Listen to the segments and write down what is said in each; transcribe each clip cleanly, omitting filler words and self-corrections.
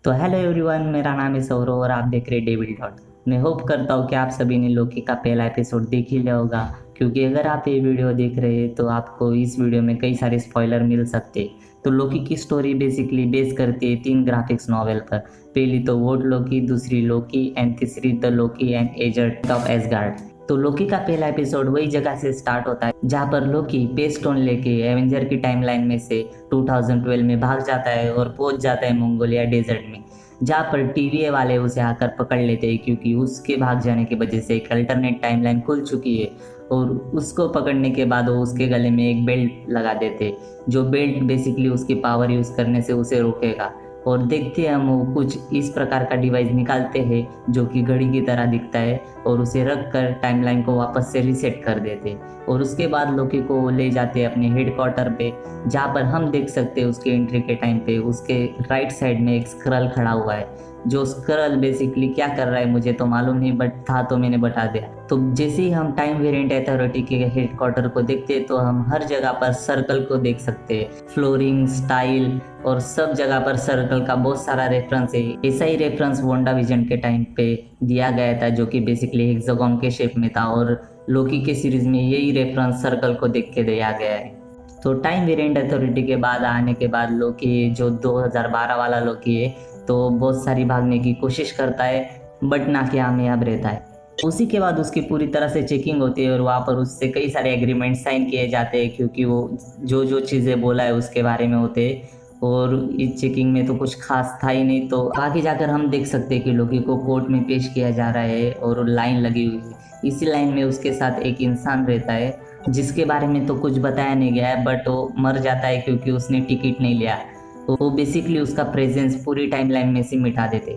तो hello everyone, मेरा नाम है सौरव और आप देख रहे हैं डेविल डॉट। मैं होप करता हूँ कि आप सभी ने लोकी का पहला एपिसोड देख ही लिया होगा, क्योंकि अगर आप ये वीडियो देख रहे हैं तो आपको इस वीडियो में कई सारे स्पॉइलर मिल सकते हैं। तो लोकी की स्टोरी बेसिकली बेस करती है 3 ग्राफिक्स नॉवेल पर। पहली तो वोड लोकी, दूसरी लोकी एंड तीसरी the Loki and agent of ash gourd. तो लोकी का पहला एपिसोड वही जगह से स्टार्ट होता है जहाँ पर लोकी पेस्टोन लेके एवेंजर की टाइमलाइन में से 2012 में भाग जाता है और पहुंच जाता है मंगोलिया डेजर्ट में, जहाँ पर टीवीए वाले उसे आकर पकड़ लेते हैं क्योंकि उसके भाग जाने की वजह से एक अल्टरनेट टाइमलाइन खुल चुकी है। और उसको पकड़ने के बाद वो उसके गले में एक बेल्ट लगा देते, जो बेल्ट बेसिकली उसकी पावर यूज़ करने से उसे रोकेगा। और देखते हैं हम वो कुछ इस प्रकार का डिवाइस निकालते हैं जो कि घड़ी की तरह दिखता है और उसे रख कर टाइमलाइन को वापस से रीसेट कर देते। और उसके बाद लोकी को वो ले जाते हैं अपने हेडक्वार्टर पे, जहाँ पर हम देख सकते हैं उसके एंट्री के टाइम पे उसके राइट साइड में एक स्क्रल खड़ा हुआ है। जो स्क्रल बेसिकली क्या कर रहा है मुझे तो मालूम नहीं, बट था तो मैंने बता दिया। तो जैसे ही हम टाइम वेरिएंट अथॉरिटी के हेडक्वार्टर को देखते हैं तो हम हर जगह पर सर्कल को देख सकते हैं। फ्लोरिंग, स्टाइल और सब जगह पर सर्कल का बहुत सारा रेफरेंस है। ऐसा ही रेफरेंस वोंडा विजन के टाइम पे दिया गया था, जो कि बेसिकली हेक्सागोन के शेप में था, और लोकी के सीरीज में यही रेफरेंस सर्कल को देख के दिया गया है। तो टाइम वेरिएंट अथॉरिटी के बाद आने के बाद लोकी जो 2012 वाला लोकी है तो बहुत सारी भागने की कोशिश करता है, बट नाकामयाब रहता है। उसी के बाद उसकी पूरी तरह से चेकिंग होती है और वहाँ पर उससे कई सारे एग्रीमेंट साइन किए जाते हैं, क्योंकि वो जो जो चीज़ें बोला है उसके बारे में होते हैं। और इस चेकिंग में तो कुछ खास था ही नहीं। तो आगे जाकर हम देख सकते हैं कि लोकी को कोर्ट में पेश किया जा रहा है और लाइन लगी हुई है। इसी लाइन में उसके साथ एक इंसान रहता है जिसके बारे में तो कुछ बताया नहीं गया है, बट वो मर जाता है क्योंकि उसने टिकट नहीं लिया। तो वो बेसिकली उसका प्रेजेंस पूरी टाइमलाइन में से मिटा देते।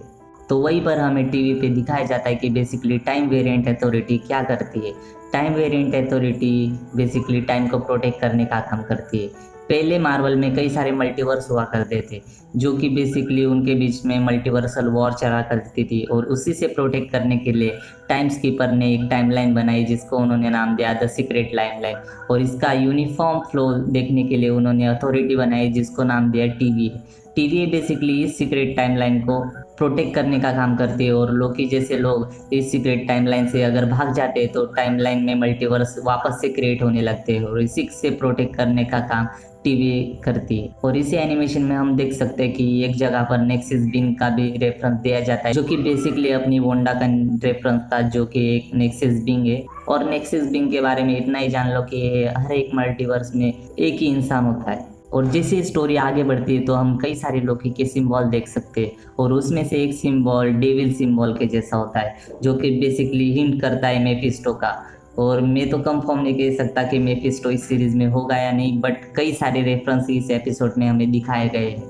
तो वहीं पर हमें टीवी पे दिखाया जाता है कि बेसिकली टाइम वेरिएंट अथॉरिटी क्या करती है। Time variant authority basically time को प्रोटेक्ट करने का काम करती है। पहले मार्वल में कई सारे मल्टीवर्स हुआ करते थे, जो कि बेसिकली उनके बीच में मल्टीवर्सल वॉर चला करती थी, और उसी से प्रोटेक्ट करने के लिए टाइम स्कीपर ने एक टाइमलाइन बनाई जिसको उन्होंने नाम दिया द सीक्रेट टाइमलाइन। और इसका यूनिफॉर्म फ्लो देखने के लिए उन्होंने अथॉरिटी बनाई जिसको नाम दिया टीवीए। टीवीए बेसिकली इस सीक्रेट टाइमलाइन को प्रोटेक्ट करने का काम करती है, और लोकी जैसे लोग इस सीक्रेट टाइमलाइन से अगर भाग जाते हैं तो टाइमलाइन में मल्टीवर्स वापस से क्रिएट होने लगते हैं, और इसी से प्रोटेक्ट करने का काम टीवी करती है। और इसी एनिमेशन में हम देख सकते हैं कि एक जगह पर नेक्सिस बिंग का भी रेफरेंस दिया जाता है, जो कि बेसिकली अपनी वोंडा का रेफरेंस था, जो कि एक नेक्सिस बिंग है। और नेक्सिस बिंग के बारे में इतना ही जान लो कि हर एक मल्टीवर्स में एक ही इंसान होता है। और जैसे स्टोरी आगे बढ़ती है तो हम कई सारे लोकी के सिंबल देख सकते हैं, और उसमें से एक सिंबल डेविल सिंबल के जैसा होता है, जो कि बेसिकली हिंट करता है मेफिस्टो का। और मैं तो कंफर्म नहीं कह सकता कि मेफिस्टो इस सीरीज में होगा या नहीं, बट कई सारे रेफरेंस इस एपिसोड में हमें दिखाए गए हैं।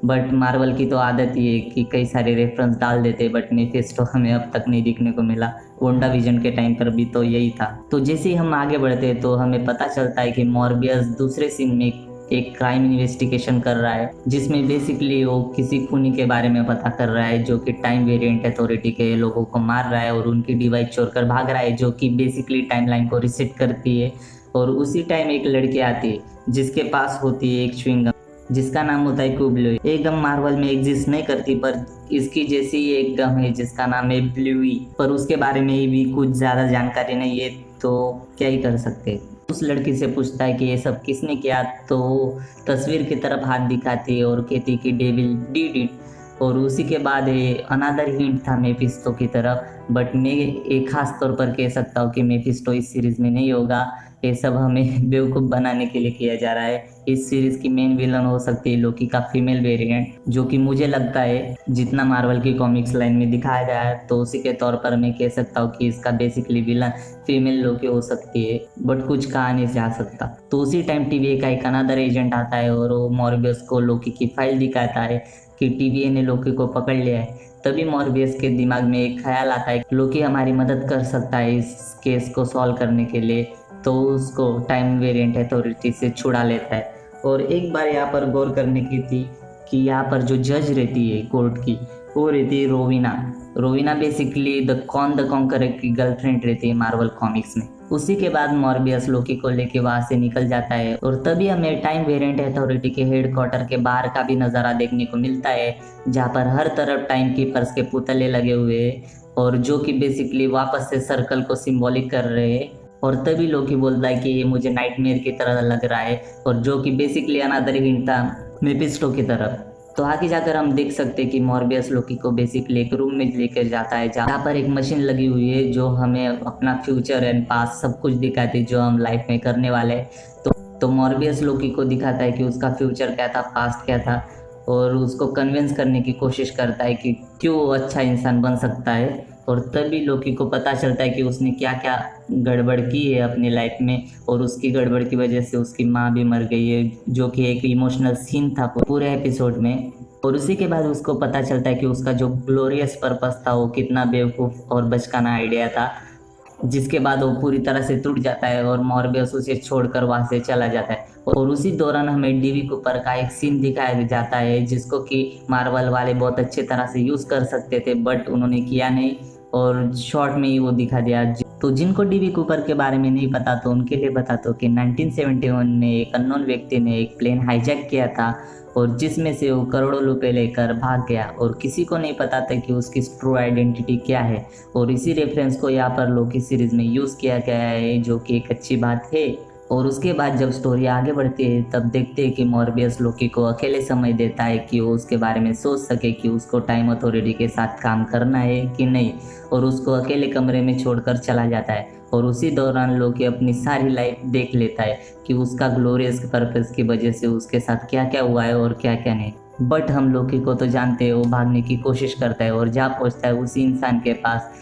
बट मार्वल की तो आदत ही है कि कई सारे रेफरेंस डाल देते, बट मेफिस्टो हमें अब तक नहीं दिखने को मिला। वोंडा विजन के टाइम पर भी तो यही था। तो जैसे ही हम आगे बढ़ते हैं तो हमें पता चलता है कि मॉर्बियस दूसरे सीन में एक क्राइम इन्वेस्टिगेशन कर रहा है, जिसमें बेसिकली वो किसी खूनी के बारे में पता कर रहा है जो कि टाइम वेरिएंट अथॉरिटी के लोगों को मार रहा है और उनकी डिवाइस चोर कर भाग रहा है, जो कि बेसिकली टाइमलाइन को रिसेट करती है। और उसी टाइम एक लड़की आती है जिसके पास होती है एक च्युइंगम जिसका नाम होता है क्यूब्लुई। एक गम मार्वल में एग्जिस्ट नहीं करती, पर इसकी जैसी ही एक गम है जिसका नाम है ब्लूई, पर उसके बारे में भी कुछ ज़्यादा जानकारी नहीं है, तो क्या ही कर सकते। उस लड़की से पूछता है कि ये सब किसने किया, तो वो तस्वीर की तरफ हाथ दिखाती है और कहती है कि डेविल डिड इट। और उसी के बाद अनादर हिंट था मेफिस्टो की तरफ, बट मैं एक खास तौर पर कह सकता हूँ कि मेफिस्टो इस सीरीज में नहीं होगा। ये सब हमें बेवकूफ़ बनाने के लिए किया जा रहा है। इस सीरीज की मेन विलन हो सकती है लोकी का फीमेल वेरिएंट, जो कि मुझे लगता है जितना मार्वल की कॉमिक्स लाइन में दिखाया गया है तो उसी के तौर पर मैं कह सकता हूँ कि इसका बेसिकली विलन फीमेल लोकी हो सकती है, बट कुछ कहा नहीं जा सकता। तो उसी टाइम टीवीए का एक अनादर एजेंट आता है और वो मॉर्बियस को लोकी की फाइल दिखाता है कि टीवीए ने लोकी को पकड़ लिया है। तभी मॉर्बियस के दिमाग में एक ख्याल आता है कि लोकी हमारी मदद कर सकता है इस केस को सॉल्व करने के लिए, तो उसको टाइम वेरिएंट अथॉरिटी से छुड़ा लेता है। और एक बार यहाँ पर गौर करने की थी कि यहाँ पर जो जज रहती है कोर्ट की, वो रहती है रोविना। रोविना बेसिकली द कॉन्करर की गर्लफ्रेंड रहती है मार्वल कॉमिक्स में। उसी के बाद मॉर्बियस लोकी को लेके वहां से निकल जाता है और तभी हमें टाइम वेरिएंट अथॉरिटी के हेडक्वार्टर के बाहर का भी नज़ारा देखने को मिलता है, जहाँ पर हर तरफ टाइम कीपर्स के पुतले लगे हुए हैं और जो कि बेसिकली वापस से सर्कल को सिंबॉलिक कर रहे हैं। और तभी लोकी बोलता है कि ये मुझे नाइटमेयर की तरह लग रहा है, और जो कि बेसिकली अनदर हिंट था मेपिस्टो की तरफ। तो आगे जाकर हम देख सकते हैं कि मॉर्बियस लोकी को बेसिकली एक रूम में लेकर जाता है, जहाँ पर एक मशीन लगी हुई है जो हमें अपना फ्यूचर एंड पास्ट सब कुछ दिखाती है जो हम लाइफ में करने वाले हैं। तो मॉर्बियस लोकी को दिखाता है कि उसका फ्यूचर क्या था, पास्ट क्या था, और उसको कन्विंस करने की कोशिश करता है कि क्यों वो अच्छा इंसान बन सकता है। और तभी लोकी को पता चलता है कि उसने क्या क्या गड़बड़ की है अपनी लाइफ में, और उसकी गड़बड़ की वजह से उसकी माँ भी मर गई है, जो कि एक इमोशनल सीन था पूरे एपिसोड में। और उसी के बाद उसको पता चलता है कि उसका जो ग्लोरियस पर्पस था वो कितना बेवकूफ़ और बचकाना आइडिया था, जिसके बाद वो पूरी तरह से टूट जाता है और मॉर्बियस उसे छोड़कर वहाँ से चला जाता है। और उसी दौरान हमें डीवी कूपर का एक सीन दिखाया जाता है जिसको कि मार्वल वाले बहुत अच्छे तरह से यूज़ कर सकते थे, बट उन्होंने किया नहीं और शॉर्ट में ही वो दिखा दिया। तो जिनको डीवी कूपर के बारे में नहीं पता तो उनके लिए बताता हूँ कि 1971 में एक अननोन व्यक्ति ने एक प्लेन हाईजैक किया था, और जिसमें से वो करोड़ों रुपए लेकर भाग गया, और किसी को नहीं पता था कि उसकी ट्रू आइडेंटिटी क्या है। और इसी रेफरेंस को यहाँ पर लोकी सीरीज में यूज़ किया गया है, जो कि एक अच्छी बात है। और उसके बाद जब स्टोरी आगे बढ़ती है तब देखते हैं कि मॉर्बियस लोकी को अकेले समय देता है कि वो उसके बारे में सोच सके कि उसको टाइम अथॉरिटी के साथ काम करना है कि नहीं, और उसको अकेले कमरे में छोड़कर चला जाता है। और उसी दौरान लोकी अपनी सारी लाइफ देख लेता है कि उसका ग्लोरियस पर्पस की वजह से उसके साथ क्या क्या हुआ है और क्या क्या नहीं। बट हम लोकी को तो जानते हैं, वो भागने की कोशिश करता है और जा पहुंचता है उसी इंसान के पास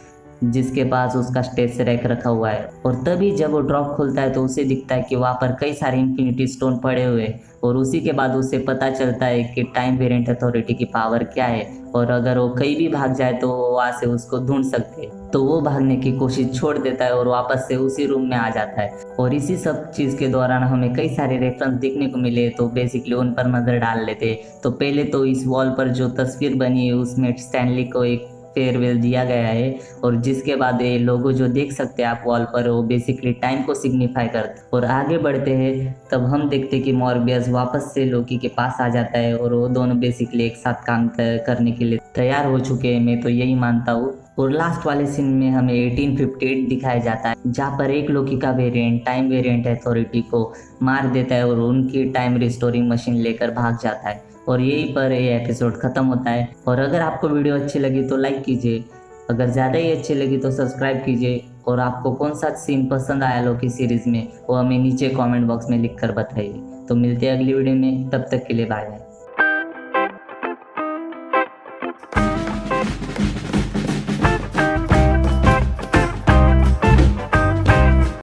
जिसके पास उसका स्टेज से रैक रखा हुआ है। और तभी जब वो ड्रॉप खोलता है तो उसे दिखता है कि वहाँ पर कई सारे इन्फिनिटी स्टोन पड़े हुए हैं, और उसी के बाद उसे पता चलता है कि टाइम वेरिएंट अथॉरिटी की पावर क्या है, और अगर वो कहीं भी भाग जाए तो वो वहाँ से उसको ढूंढ सकते हैं। तो वो भागने की कोशिश छोड़ देता है और वापस से उसी रूम में आ जाता है। और इसी सब चीज़ के दौरान हमें कई सारे रेफरेंस देखने को मिले, तो बेसिकली उन पर नज़र डाल लेते। तो पहले तो इस वॉल पर जो तस्वीर बनी है उसमें स्टैनली को एक फेयरवेल दिया गया है, और जिसके बाद ये लोगो जो देख सकते हैं आप वॉल पर, वो बेसिकली टाइम को सिग्निफाई करते। और आगे बढ़ते हैं तब हम देखते कि मॉर्बियस वापस से लोकी के पास आ जाता है, और वो दोनों बेसिकली एक साथ काम करने के लिए तैयार हो चुके हैं, मैं तो यही मानता हूँ। और लास्ट वाले सीन में हमें 1858 दिखाया जाता है, जहाँ पर एक लोकी का वेरिएंट टाइम वेरिएंट अथॉरिटी को मार देता है और उनकी टाइम रिस्टोरिंग मशीन लेकर भाग जाता है। और यहीं पर ये एपिसोड ख़त्म होता है। और अगर आपको वीडियो अच्छी लगी तो लाइक कीजिए, अगर ज़्यादा ही अच्छी लगी तो सब्सक्राइब कीजिए, और आपको कौन सा सीन पसंद आया लोकी सीरीज़ में वो हमें नीचे कमेंट बॉक्स में लिख कर बताइए। तो मिलते हैं अगली वीडियो में, तब तक के लिए बाय बाय।